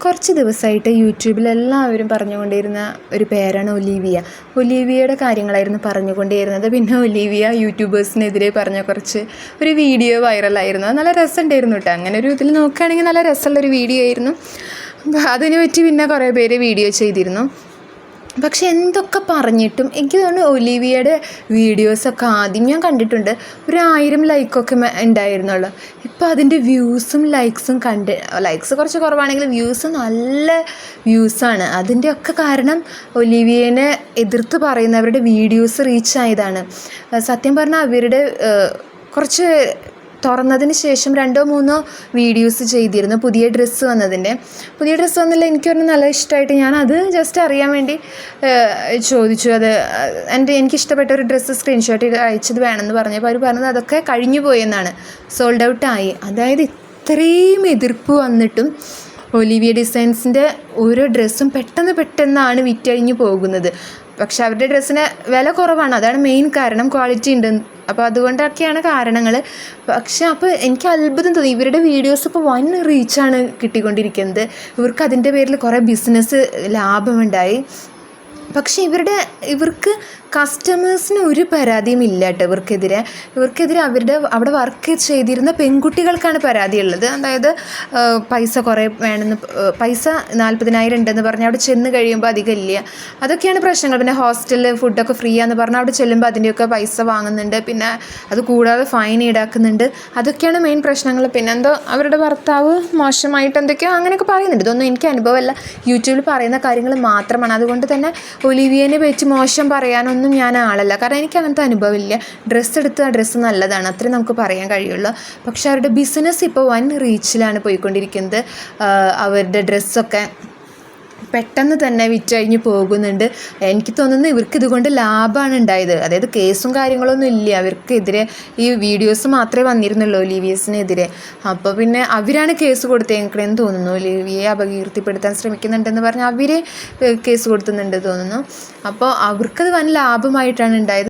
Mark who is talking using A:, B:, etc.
A: കുറച്ച് ദിവസമായിട്ട് യൂട്യൂബിലെല്ലാവരും പറഞ്ഞുകൊണ്ടിരുന്ന ഒരു പേരാണ് ഒലീവിയ. ഒലീവിയയുടെ കാര്യങ്ങളായിരുന്നു പറഞ്ഞുകൊണ്ടിരുന്നത്. പിന്നെ ഒലീവിയ യൂട്യൂബേഴ്സിനെതിരെ പറഞ്ഞ ഒരു വീഡിയോ വൈറലായിരുന്നു. അത് നല്ല രസമുണ്ടായിരുന്നു കേട്ടോ. അങ്ങനെ ഒരു ഇതിൽ നോക്കുകയാണെങ്കിൽ നല്ല രസമുള്ളൊരു വീഡിയോ ആയിരുന്നു. അതിനെ പറ്റി പിന്നെ കുറേ പേര് വീഡിയോ ചെയ്തിരുന്നു. പക്ഷെ എന്തൊക്കെ പറഞ്ഞിട്ടും എനിക്ക് തോന്നുന്നു ഒലീവിയയുടെ വീഡിയോസൊക്കെ ആദ്യം ഞാൻ കണ്ടിട്ടുണ്ട് 1000 ലൈക്കൊക്കെ ഉണ്ടായിരുന്നുള്ളൂ. ഇപ്പോൾ അതിൻ്റെ വ്യൂസും ലൈക്സും ലൈക്സ് കുറച്ച് കുറവാണെങ്കിൽ വ്യൂസ് നല്ല വ്യൂസാണ്. അതിൻ്റെയൊക്കെ കാരണം ഒലീവിയനെ എതിർത്ത് പറയുന്നവരുടെ വീഡിയോസ് റീച്ച് ആയതാണ്. സത്യം പറഞ്ഞാൽ അവരുടെ കുറച്ച് തുറന്നതിന് ശേഷം 2-3 വീഡിയോസ് ചെയ്തിരുന്നു. പുതിയ ഡ്രസ്സ് വന്നില്ല. എനിക്ക് പറഞ്ഞാൽ നല്ല ഇഷ്ടമായിട്ട് ഞാനത് ജസ്റ്റ് അറിയാൻ വേണ്ടി ചോദിച്ചു. എനിക്കിഷ്ടപ്പെട്ട ഒരു ഡ്രസ്സ് സ്ക്രീൻഷോട്ട് അയച്ചത് വേണമെന്ന് പറഞ്ഞപ്പോൾ അവർ പറഞ്ഞത് അതൊക്കെ കഴിഞ്ഞു പോയെന്നാണ്, സോൾഡ് ഔട്ടായി. അതായത് ഇത്രയും എതിർപ്പ് വന്നിട്ടും ഒലിവിയ ഡിസൈൻസിൻ്റെ ഓരോ ഡ്രസ്സും പെട്ടെന്നാണ് വിറ്റഴിഞ്ഞു പോകുന്നത്. പക്ഷെ അവരുടെ ഡ്രസ്സിന് വില കുറവാണ്, അതാണ് മെയിൻ കാരണം. ക്വാളിറ്റി ഉണ്ട്, അപ്പോൾ അതുകൊണ്ടൊക്കെയാണ് കാരണങ്ങൾ. പക്ഷെ അപ്പോൾ എനിക്ക് അത്ഭുതം തോന്നി. ഇവരുടെ വീഡിയോസ് ഇപ്പോൾ വൻ റീച്ചാണ് കിട്ടിക്കൊണ്ടിരിക്കുന്നത്. ഇവർക്ക് അതിൻ്റെ പേരിൽ കുറേ ബിസിനസ് ലാഭമുണ്ടായി. പക്ഷേ ഇവർക്ക് കസ്റ്റമേഴ്സിന് ഒരു പരാതിയും ഇല്ല കേട്ടോ. ഇവർക്കെതിരെ അവിടെ വർക്ക് ചെയ്തിരുന്ന പെൺകുട്ടികൾക്കാണ് പരാതിയുള്ളത്. അതായത് പൈസ കുറേ വേണമെന്ന്, പൈസ 40,000 ഉണ്ടെന്ന് പറഞ്ഞാൽ അവിടെ ചെന്ന് കഴിയുമ്പോൾ അധികം ഇല്ല. അതൊക്കെയാണ് പ്രശ്നങ്ങൾ. പിന്നെ ഹോസ്റ്റലിൽ ഫുഡൊക്കെ ഫ്രീ ആണെന്ന് പറഞ്ഞാൽ അവിടെ ചെല്ലുമ്പോൾ അതിൻ്റെയൊക്കെ പൈസ വാങ്ങുന്നുണ്ട്. പിന്നെ അത് കൂടാതെ ഫൈൻ ഈടാക്കുന്നുണ്ട്. അതൊക്കെയാണ് മെയിൻ പ്രശ്നങ്ങൾ. പിന്നെ എന്തോ അവരുടെ ഭർത്താവ് മോശമായിട്ട് എന്തൊക്കെയോ അങ്ങനെയൊക്കെ പറയുന്നുണ്ട്. ഇതൊന്നും എനിക്ക് അനുഭവമല്ല, യൂട്യൂബിൽ പറയുന്ന കാര്യങ്ങൾ മാത്രമാണ്. അതുകൊണ്ട് തന്നെ ഒലിവിയനെ വെച്ച് മോശം പറയാനൊന്നും ഞാൻ ആളല്ല. കാരണം എനിക്ക് അങ്ങനത്തെ അനുഭവമില്ല. ഡ്രസ്സ് എടുത്ത് ആ ഡ്രസ്സ് നല്ലതാണ്, അത്രേ നമുക്ക് പറയാൻ കഴിയുള്ളൂ. പക്ഷെ അവരുടെ ബിസിനസ് ഇപ്പോൾ വൻ റീച്ചിലാണ് പോയിക്കൊണ്ടിരിക്കുന്നത്. അവരുടെ ഡ്രസ്സൊക്കെ പെട്ടെന്ന് തന്നെ വിറ്റഴിഞ്ഞ് പോകുന്നുണ്ട്. എനിക്ക് തോന്നുന്നു ഇവർക്ക് ഇതുകൊണ്ട് ലാഭമാണ് ഉണ്ടായത്. അതായത് കേസും കാര്യങ്ങളൊന്നും ഇല്ല അവർക്കെതിരെ. ഈ വീഡിയോസ് മാത്രമേ വന്നിരുന്നുള്ളൂ ഒലീവിയസിനെതിരെ. അപ്പോൾ പിന്നെ അവരാണ് കേസ് കൊടുത്തേക്കണെന്ന് തോന്നുന്നു. ഒലീവിയയെ അപകീർത്തിപ്പെടുത്താൻ ശ്രമിക്കുന്നുണ്ടെന്ന് പറഞ്ഞ് അവർ കേസ് കൊടുത്തുന്നുണ്ട് തോന്നുന്നു. അപ്പോൾ അവർക്കത് വൻ ലാഭമായിട്ടാണ് ഉണ്ടായത്.